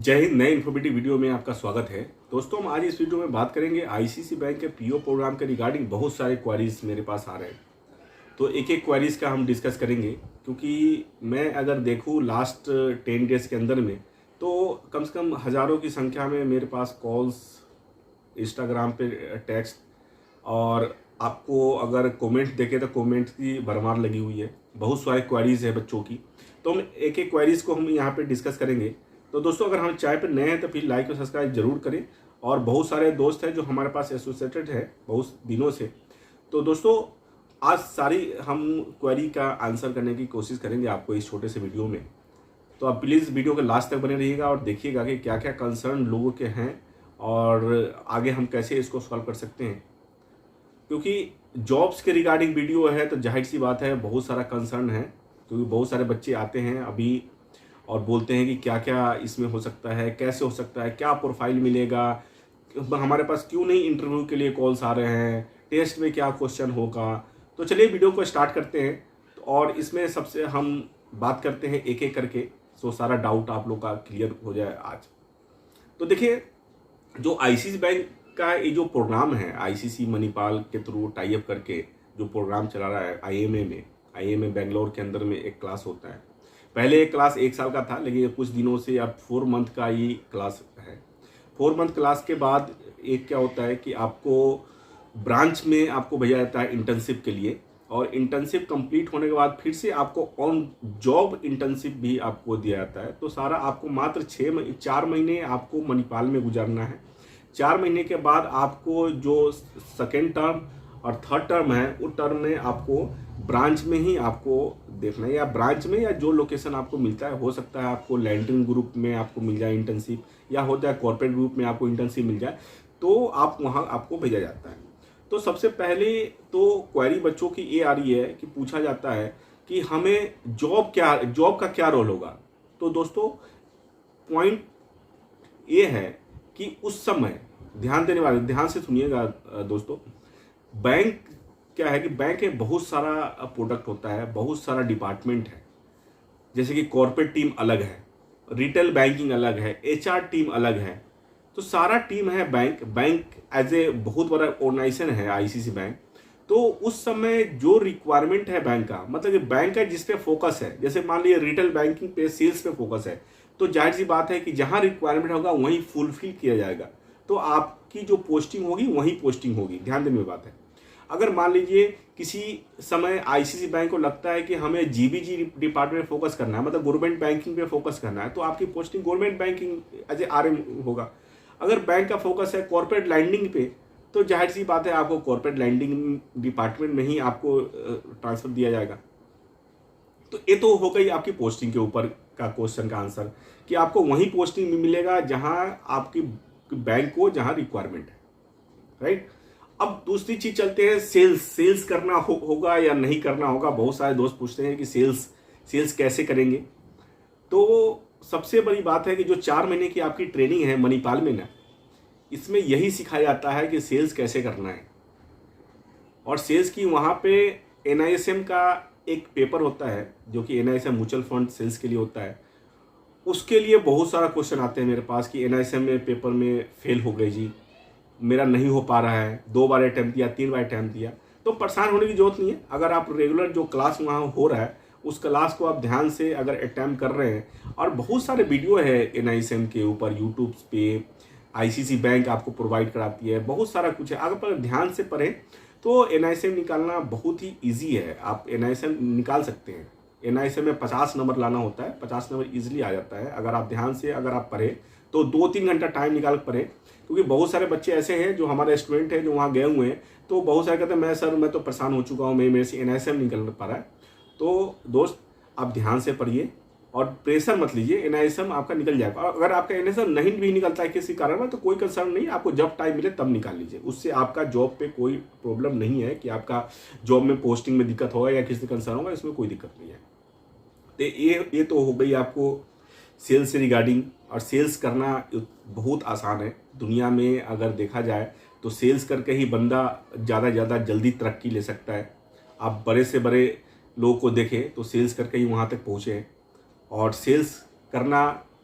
जय हिंद। नए informative video में आपका स्वागत है। दोस्तों, हम आज इस वीडियो में बात करेंगे आईसीसी बैंक के पीओ प्रोग्राम के रिगार्डिंग बहुत सारे क्वेरीज मेरे पास आ रहे हैं। तो एक एक क्वेरीज का हम डिस्कस करेंगे, क्योंकि मैं अगर देखूँ लास्ट 10 डेज के अंदर में तो कम से कम हज़ारों की संख्या में मेरे पास कॉल्स, इंस्टाग्राम पे टेक्स्ट और आपको अगर कमेंट देखें तो कमेंट की भरमार लगी हुई है। बहुत सारे क्वेरीज है बच्चों की, तो हम एक एक क्वेरीज को हम यहाँ पे डिस्कस करेंगे। तो दोस्तों, अगर हम चैनल पर नए हैं तो फिर लाइक और सब्सक्राइब जरूर करें। और बहुत सारे दोस्त हैं जो हमारे पास एसोसिएटेड है बहुत दिनों से। तो दोस्तों, आज सारी हम क्वेरी का आंसर करने की कोशिश करेंगे आपको इस छोटे से वीडियो में। तो आप प्लीज़ वीडियो के लास्ट तक बने रहिएगा और देखिएगा कि क्या क्या कंसर्न लोगों के हैं और आगे हम कैसे इसको सॉल्व कर सकते हैं। क्योंकि जॉब्स के रिगार्डिंग वीडियो है तो जाहिर सी बात है बहुत सारा कंसर्न है, क्योंकि बहुत सारे बच्चे आते हैं अभी और बोलते हैं कि क्या क्या इसमें हो सकता है, कैसे हो सकता है, क्या प्रोफाइल मिलेगा, हमारे पास क्यों नहीं इंटरव्यू के लिए कॉल्स आ रहे हैं, टेस्ट में क्या क्वेश्चन होगा। तो चलिए वीडियो को स्टार्ट करते हैं और इसमें सबसे हम बात करते हैं एक एक करके, सो सारा डाउट आप लोग का क्लियर हो जाए आज। तो देखिए, जो आईसीसी बैंक का ये जो प्रोग्राम है, आईसीसी मणिपाल के थ्रू टाई अप करके जो प्रोग्राम चला रहा है आईएमए बेंगलोर के अंदर में एक क्लास होता है। पहले एक क्लास 1 साल का था, लेकिन कुछ दिनों से अब 4 मंथ का ये क्लास है। 4 मंथ क्लास के बाद एक क्या होता है कि आपको ब्रांच में आपको भेजा जाता है इंटर्नशिप के लिए, और इंटर्नशिप कंप्लीट होने के बाद फिर से आपको ऑन जॉब इंटर्नशिप भी आपको दिया जाता है। तो सारा आपको मात्र 4 महीने आपको मणिपाल में गुजारना है। 4 महीने के बाद आपको जो सेकेंड टर्म और थर्ड टर्म है, उस टर्म में आपको ब्रांच में ही आपको देखना है, या ब्रांच में या जो लोकेशन आपको मिलता है। हो सकता है आपको लैंडरिंग ग्रुप में आपको मिल जाए इंटर्नशिप, या हो जाए कॉर्पोरेट ग्रुप में आपको इंटर्नशिप मिल जाए, तो आप वहाँ आपको भेजा जाता है। तो सबसे पहले तो क्वेरी बच्चों की ये आ रही है कि पूछा जाता है कि हमें जॉब का क्या रोल होगा। तो दोस्तों, पॉइंट ये है कि उस समय ध्यान देने वाले, ध्यान से सुनिएगा दोस्तों। बैंक क्या है कि बैंक में बहुत सारा प्रोडक्ट होता है, बहुत सारा डिपार्टमेंट है। जैसे कि कॉर्पोरेट टीम अलग है, रिटेल बैंकिंग अलग है, एचआर टीम अलग है। तो सारा टीम है बैंक एज ए बहुत बड़ा ऑर्गेनाइजेशन है आईसीसी बैंक। तो उस समय जो रिक्वायरमेंट है बैंक का, मतलब कि बैंक का जिस पे फोकस है, जैसे मान लीजिए रिटेल बैंकिंग पे सेल्स पे फोकस है, तो जाहिर सी बात है कि जहां रिक्वायरमेंट होगा वहीं फुलफिल किया जाएगा। तो आपकी जो पोस्टिंग होगी वहीं पोस्टिंग होगी। ध्यान देने की बात है। अगर मान लीजिए किसी समय आईसीसी बैंक को लगता है कि हमें जीबीजी डिपार्टमेंट फोकस करना है, मतलब गवर्नमेंट बैंकिंग पे फोकस करना है, तो आपकी posting government banking as a RM होगा। अगर बैंक का फोकस है कॉर्पोरेट लैंडिंग पे, तो जाहिर सी बात है आपको कॉर्पोरेट लैंडिंग डिपार्टमेंट में ही आपको ट्रांसफर दिया जाएगा। तो ये तो हो गई आपकी पोस्टिंग के ऊपर का क्वेश्चन का आंसर, कि आपको वही पोस्टिंग मिलेगा जहां आपकी बैंक को जहां रिक्वायरमेंट है, राइट। अब दूसरी चीज चलते हैं, सेल्स करना होगा या नहीं करना होगा। बहुत सारे दोस्त पूछते हैं कि सेल्स कैसे करेंगे। तो सबसे बड़ी बात है कि जो 4 महीने की आपकी ट्रेनिंग है मणिपाल में ना, इसमें यही सिखाया जाता है कि सेल्स कैसे करना है। और सेल्स की वहाँ पे एनआईएसएम का एक पेपर होता है, जो कि एनआईएसएम म्यूचुअल फंड सेल्स के लिए होता है। उसके लिए बहुत सारा क्वेश्चन आते हैं मेरे पास कि एनआईएसएम में पेपर में फेल हो गए जी, मेरा नहीं हो पा रहा है, 2 बार अटैम्प्ट दिया, 3 बार अटैम्प्ट दिया। तो परेशान होने की जरूरत नहीं है। अगर आप रेगुलर जो क्लास वहाँ हो रहा है उस क्लास को आप ध्यान से अगर अटैम्प्ट कर रहे हैं, और बहुत सारे वीडियो है एनआईएसएम के ऊपर यूट्यूब पे, आईसीसी बैंक आपको प्रोवाइड कराती है, बहुत सारा कुछ है। अगर ध्यान से पढ़ें तो एनआईएसएम निकालना बहुत ही ईजी है। आप एनआईएसएम निकाल सकते हैं। एनआईएसएम में 50 नंबर लाना होता है, 50 नंबर ईजिली आ जाता है अगर आप ध्यान से अगर आप पढ़ें तो 2-3 घंटा टाइम निकाल पढ़ें। क्योंकि बहुत सारे बच्चे ऐसे हैं जो हमारे स्टूडेंट हैं जो वहाँ गए हुए हैं, तो बहुत सारे कहते हैं मैं तो परेशान हो चुका हूँ, मेरे से एनआईएसएम निकल पा रहा है। तो दोस्त, आप ध्यान से पढ़िए और प्रेशर मत लीजिए, एनआईएसएम आपका निकल जाएगा। और अगर आपका एनआईएसएम नहीं भी निकलता है किसी कारण तो कोई कंसर्न नहीं, आपको जब टाइम मिले तब निकाल लीजिए। उससे आपका जॉब पे कोई प्रॉब्लम नहीं है कि आपका जॉब में पोस्टिंग में दिक्कत होगा या किसी कंसर्न होगा, इसमें कोई दिक्कत नहीं है। तो ये तो हो गई आपको सेल्स से रिगार्डिंग। और सेल्स करना बहुत आसान है दुनिया में, अगर देखा जाए तो सेल्स करके ही बंदा ज़्यादा जल्दी तरक्की ले सकता है। आप बड़े से बड़े लोगों को देखें तो सेल्स करके ही वहाँ तक पहुँचे हैं। और सेल्स करना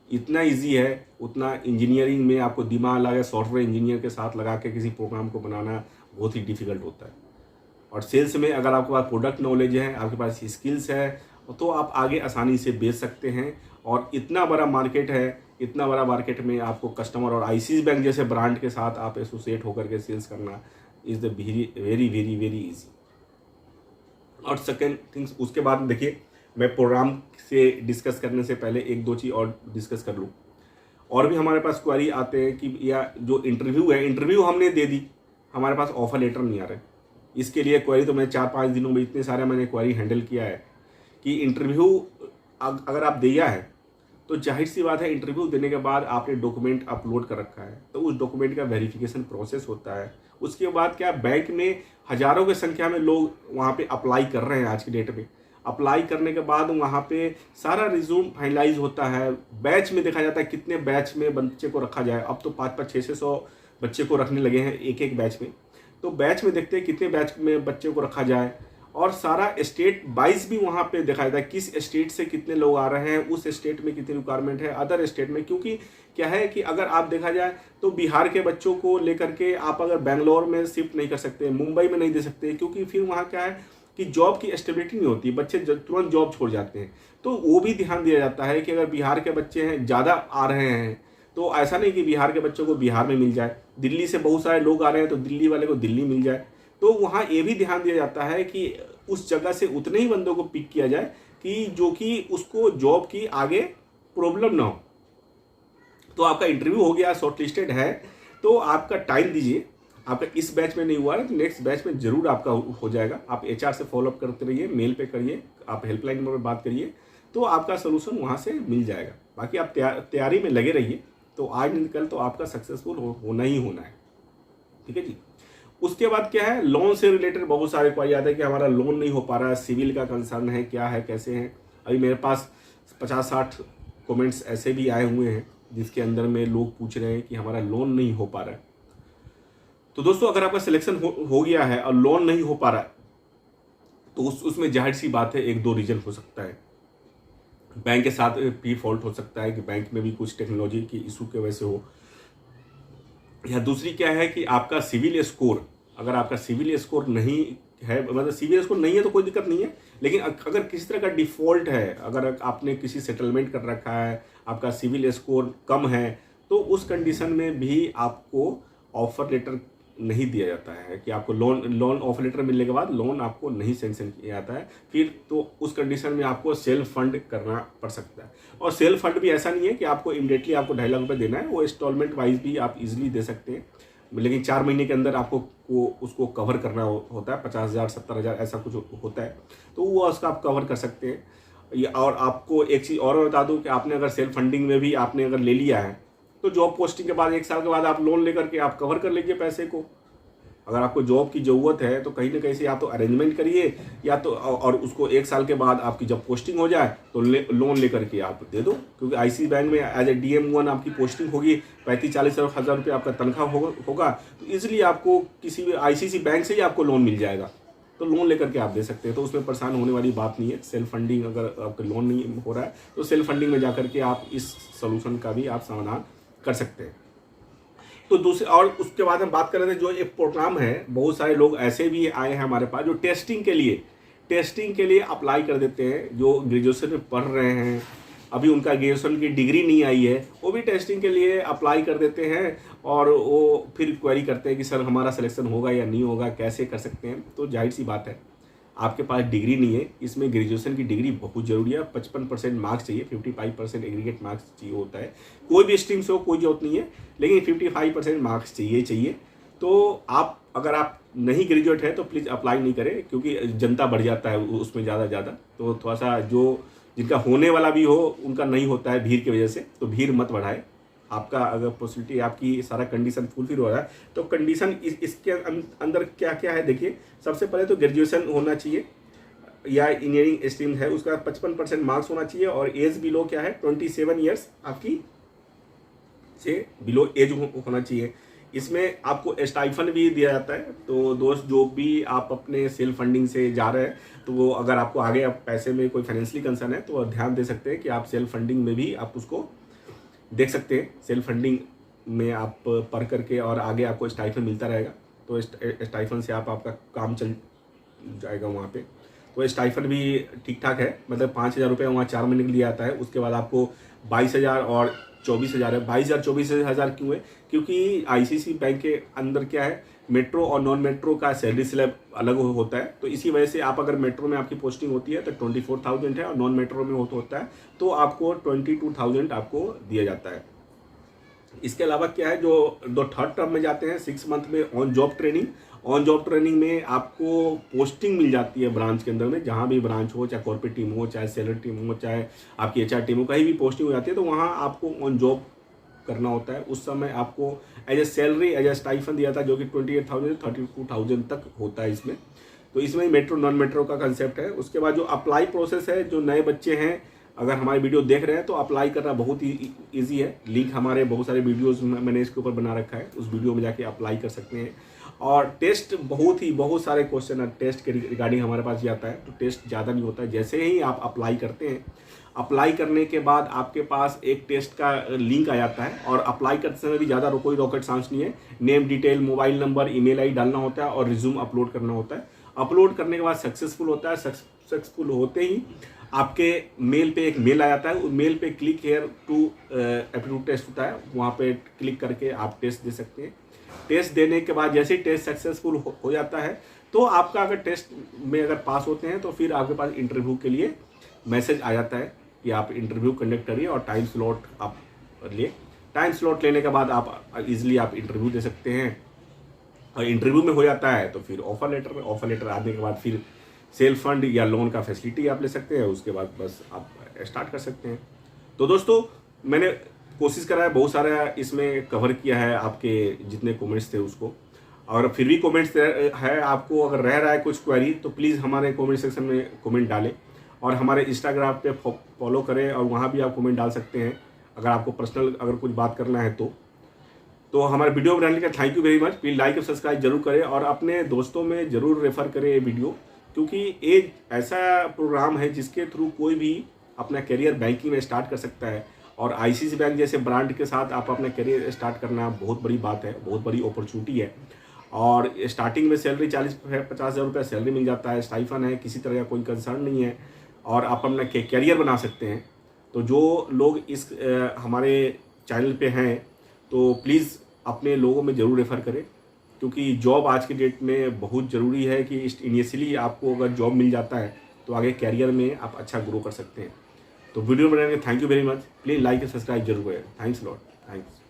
इतना इजी है, उतना इंजीनियरिंग में आपको दिमाग लगा, सॉफ्टवेयर इंजीनियर के साथ लगा के किसी प्रोग्राम को बनाना बहुत ही डिफिकल्ट होता है। और सेल्स में अगर आपके पास प्रोडक्ट नॉलेज है, आपके पास स्किल्स है, तो आप आगे आसानी से बेच सकते हैं। और इतना बड़ा मार्केट है, इतना बड़ा मार्केट में आपको कस्टमर और आईसीआईसीआई बैंक जैसे ब्रांड के साथ आप एसोसिएट होकर के सेल्स करना is the very very very very easy. और सेकेंड थिंग्स, उसके बाद देखिए, मैं प्रोग्राम से डिस्कस करने से पहले एक दो चीज़ और डिस्कस कर लूँ। और भी हमारे पास क्वेरी आते हैं कि या जो इंटरव्यू है, इंटरव्यू हमने दे दी, हमारे पास ऑफर लेटर नहीं आ रहा है। इसके लिए क्वेरी तो मैं 4-5 दिनों में इतने सारे मैंने क्वेरी हैंडल किया है कि इंटरव्यू अगर आप दिया है तो जाहिर सी बात है, इंटरव्यू देने के बाद आपने डॉक्यूमेंट अपलोड कर रखा है तो उस डॉक्यूमेंट का वेरिफिकेशन प्रोसेस होता है। उसके बाद क्या, बैंक में हज़ारों की संख्या में लोग वहाँ पे अप्लाई कर रहे हैं आज की डेट में। अप्लाई करने के बाद वहाँ पे सारा रिज्यूम फाइनलाइज होता है। बैच में देखा जाता है कितने बैच में बच्चे को रखा जाए। अब तो 500-600 बच्चे को रखने लगे हैं एक एक बैच में। तो बैच में देखते हैं कितने बैच में बच्चे को रखा जाए, और सारा स्टेट वाइज भी वहाँ पे देखा जाता है किस स्टेट से कितने लोग आ रहे हैं, उस स्टेट में कितनी रिक्वायरमेंट है, अदर स्टेट में। क्योंकि क्या है कि अगर आप देखा जाए तो बिहार के बच्चों को लेकर के आप अगर बेंगलोर में शिफ्ट नहीं कर सकते, मुंबई में नहीं दे सकते, क्योंकि फिर वहाँ क्या है कि जॉब की स्टेबिलिटी नहीं होती, बच्चे तुरंत जॉब छोड़ जाते हैं। तो वो भी ध्यान दिया जाता है कि अगर बिहार के बच्चे हैं ज़्यादा आ रहे हैं तो ऐसा नहीं कि बिहार के बच्चों को बिहार में मिल जाए, दिल्ली से बहुत सारे लोग आ रहे हैं तो दिल्ली वाले को दिल्ली मिल जाए। तो वहाँ ये भी ध्यान दिया जाता है कि उस जगह से उतने ही बंदों को पिक किया जाए कि जो कि उसको जॉब की आगे प्रॉब्लम ना हो। तो आपका इंटरव्यू हो गया, शॉर्टलिस्टेड है, तो आपका टाइम दीजिए। आपका इस बैच में नहीं हुआ है तो नेक्स्ट बैच में जरूर आपका हो जाएगा। आप एचआर से फॉलोअप करते रहिए, मेल पे करिए, आप हेल्पलाइन नंबर पर बात करिए, तो आपका सोल्यूशन वहाँ से मिल जाएगा। बाकी आप तैयारी में लगे रहिए, तो आज नहीं कल तो आपका सक्सेसफुल होना ही होना है। ठीक है जी। उसके बाद क्या है, लोन से रिलेटेड बहुत सारे क्वेरी आते हैं कि हमारा लोन नहीं हो पा रहा है, सिविल का कंसर्न है, क्या है, कैसे है। अभी मेरे पास 50-60 कमेंट्स ऐसे भी आए हुए हैं जिसके अंदर में लोग पूछ रहे हैं कि हमारा लोन नहीं हो पा रहा है। तो दोस्तों, अगर आपका सिलेक्शन हो गया है और लोन नहीं हो पा रहा है तो उसमें जाहिर सी बात है एक दो रीजन हो सकता है। बैंक के साथ भी फॉल्ट हो सकता है कि बैंक में भी कुछ टेक्नोलॉजी की इशू की वजह से हो, या दूसरी क्या है कि आपका सिविल स्कोर, अगर आपका सिविल स्कोर नहीं है, मतलब सिविल स्कोर नहीं है तो कोई दिक्कत नहीं है, लेकिन अगर किसी तरह का डिफॉल्ट है, अगर आपने किसी सेटलमेंट कर रखा है, आपका सिविल स्कोर कम है, तो उस कंडीशन में भी आपको ऑफर लेटर नहीं दिया जाता है कि आपको लोन ऑफर लेटर मिलने के बाद लोन आपको नहीं सैंक्शन किया जाता है। फिर तो उस कंडीशन में आपको सेल्फ फंड करना पड़ सकता है। और सेल्फ फंड भी ऐसा नहीं है कि आपको इमीडिएटली आपको 2.5 लाख रुपये देना है, वो इंस्टॉलमेंट वाइज भी आप इजीली दे सकते हैं, लेकिन 4 महीने के अंदर आपको उसको कवर करना होता है। 50,000 70,000 ऐसा कुछ होता है, तो वो उसका आप कवर कर सकते हैं। और आपको एक चीज़ और बता दूँ कि आपने अगर सेल्फ फंडिंग में भी आपने अगर ले लिया है तो जॉब पोस्टिंग के बाद 1 साल के बाद आप लोन लेकर के आप कवर कर लीजिए पैसे को। अगर आपको जॉब की ज़रूरत है तो कहीं ना कहीं से या तो अरेंजमेंट करिए, या तो और उसको 1 साल के बाद आपकी जब पोस्टिंग हो जाए तो लोन लेकर के आप दे दो। क्योंकि आईसीआईसीआई बैंक में एज ए DM1 आपकी पोस्टिंग होगी, 35-40 हज़ार रुपये आपका तनख्वाह होगा, तो इसलिए आपको किसी भी आईसीआईसीआई बैंक से ही आपको लोन मिल जाएगा, तो लोन लेकर के आप दे सकते हैं। तो उसमें परेशान होने वाली बात नहीं है। सेल्फ फंडिंग अगर आपका लोन नहीं हो रहा है तो सेल्फ फंडिंग में जाकर के आप इस सोल्यूशन का भी आप समाधान कर सकते हैं। तो दूसरे, और उसके बाद हम बात कर रहे थे जो एक प्रोग्राम है, बहुत सारे लोग ऐसे भी आए हैं हमारे पास जो टेस्टिंग के लिए अप्लाई कर देते हैं, जो ग्रेजुएशन में पढ़ रहे हैं, अभी उनका ग्रेजुएशन की डिग्री नहीं आई है, वो भी टेस्टिंग के लिए अप्लाई कर देते हैं और वो फिर क्वेरी करते हैं कि सर हमारा सिलेक्शन होगा या नहीं होगा, कैसे कर सकते हैं। तो जाहिर सी बात है, आपके पास डिग्री नहीं है, इसमें ग्रेजुएशन की डिग्री बहुत ज़रूरी है। 55% मार्क्स चाहिए, 55% एग्रीगेट मार्क्स चाहिए होता है, कोई भी स्ट्रीम से हो कोई जरूरत नहीं है, लेकिन 55% मार्क्स चाहिए। तो आप अगर आप नहीं ग्रेजुएट है तो प्लीज़ अप्लाई नहीं करें, क्योंकि जनता बढ़ जाता है उसमें ज़्यादा। तो थोड़ा सा जो जिनका होने वाला भी हो उनका नहीं होता है भीड़ की वजह से, तो भीड़ मत बढ़ाए। आपका अगर पॉसिबिलिटी, आपकी सारा कंडीशन फुलफिल हो रहा है तो कंडीशन इसके अंदर क्या क्या है देखिए। सबसे पहले तो ग्रेजुएशन होना चाहिए या इंजीनियरिंग स्ट्रीम है उसका 55% मार्क्स होना चाहिए, और एज बिलो क्या है 27 ईयर्स आपकी से बिलो एज होना चाहिए। इसमें आपको स्टाइफन भी दिया जाता है। तो दोस्त, जो भी आप अपने सेल्फ फंडिंग से जा रहे हैं तो वो अगर आपको आगे पैसे में कोई फाइनेंशियली कंसर्न है तो ध्यान दे सकते हैं कि आप सेल्फ फंडिंग में भी आप उसको देख सकते हैं। सेल्फ फंडिंग में आप पढ़ करके और आगे आपको स्टाइफन मिलता रहेगा, तो स्टाइफन से आपका काम चल जाएगा वहाँ पे। तो स्टाइफन भी ठीक ठाक है, मतलब 5,000 रुपये वहाँ 4 महीने के लिए आता है। उसके बाद आपको 22,000 और 24,000 है। 22,000 24,000 क्यों है? क्योंकि आईसीसी बैंक के अंदर क्या है, मेट्रो और नॉन मेट्रो का सैलरी स्लैब अलग होता है। तो इसी वजह से आप अगर मेट्रो में आपकी पोस्टिंग होती है तो 24,000 है, और नॉन मेट्रो में होता है तो आपको 22,000 आपको दिया जाता है। इसके अलावा क्या है, जो थर्ड टर्म में जाते हैं 6 मंथ में ऑन जॉब ट्रेनिंग में आपको पोस्टिंग मिल जाती है ब्रांच के अंदर में, जहाँ भी ब्रांच हो, चाहे कॉर्पोरेट टीम हो, चाहे सेलर टीम हो, चाहे आपकी एचआर टीम हो, कहीं भी पोस्टिंग हो जाती है तो वहाँ आपको ऑन जॉब करना होता है। उस समय आपको as a salary, as a stipend दिया था, जो कि 28,000 से 32,000 तक होता है इसमें। तो इसमें मेट्रो नॉन मेट्रो का कंसेप्ट है। उसके बाद जो अप्लाई प्रोसेस है, जो नए बच्चे हैं अगर हमारे वीडियो देख रहे हैं तो अप्लाई करना बहुत ही ईजी है। लिंक हमारे बहुत सारे वीडियोस मैंने इसके ऊपर बना रखा है, उस वीडियो में जाके अप्लाई कर सकते हैं। और टेस्ट बहुत सारे क्वेश्चन टेस्ट के रिगार्डिंग हमारे पास जाता है, तो टेस्ट ज़्यादा नहीं होता है। जैसे ही आप अप्लाई करते हैं, अप्लाई करने के बाद आपके पास एक टेस्ट का लिंक आ जाता है, और अप्लाई करते समय भी ज़्यादा कोई रॉकेट साइंस नहीं है। Name detail, mobile number, email ID डालना होता है और रिज्यूम अपलोड करना होता है। अपलोड करने के बाद सक्सेसफुल होता है। सक्सेसफुल होते ही आपके मेल पे एक मेल आ जाता है। उस मेल पे click here to aptitude test होता है, वहाँ पे क्लिक करके आप टेस्ट दे सकते हैं। टेस्ट देने के बाद जैसे ही टेस्ट सक्सेसफुल हो जाता है तो आपका अगर टेस्ट में अगर पास होते हैं तो फिर आपके पास इंटरव्यू के लिए मैसेज आ जाता है कि आप इंटरव्यू कंडक्ट करिए और टाइम स्लॉट आप लिए। टाइम स्लॉट लेने के बाद आप इजीली आप इंटरव्यू दे सकते हैं, और इंटरव्यू में हो जाता है तो फिर ऑफर लेटर आने के बाद फिर सेल्फ फंड या लोन का फैसिलिटी आप ले सकते हैं। उसके बाद बस आप स्टार्ट कर सकते हैं। तो दोस्तों, मैंने कोशिश करा है, बहुत सारा इसमें कवर किया है आपके जितने कमेंट्स थे उसको, और फिर भी कमेंट्स है आपको अगर रह रहा है कुछ क्वेरी तो प्लीज़ हमारे कमेंट सेक्शन में कमेंट डालें, और हमारे इंस्टाग्राम पे फॉलो करें, और वहाँ भी आप कमेंट डाल सकते हैं अगर आपको पर्सनल अगर कुछ बात करना है तो हमारे वीडियो बनाने का thank you very much. Please like और सब्सक्राइब जरूर करें, और अपने दोस्तों में ज़रूर रेफ़र करें ये वीडियो, क्योंकि एक ऐसा प्रोग्राम है जिसके थ्रू कोई भी अपना करियर बैंकिंग में स्टार्ट कर सकता है। और आईसीसी बैंक जैसे ब्रांड के साथ आप अपना करियर स्टार्ट करना बहुत बड़ी बात है, बहुत बड़ी अपॉर्चुनिटी है। और स्टार्टिंग में सैलरी 40-50 हज़ार रुपये सैलरी मिल जाता है, स्टाइफन है, किसी तरह का कोई कंसर्न नहीं है, और आप अपना करियर बना सकते हैं। तो जो लोग इस हमारे चैनल पे हैं तो प्लीज़ अपने लोगों में ज़रूर रेफ़र करें, क्योंकि जॉब आज के डेट में बहुत ज़रूरी है कि इनिशियली आपको अगर जॉब मिल जाता है तो आगे कैरियर में आप अच्छा ग्रो कर सकते हैं। तो वीडियो बनाने के thank you very much. Please like और सब्सक्राइब जरूर करें। Thanks lot. थैंक्स।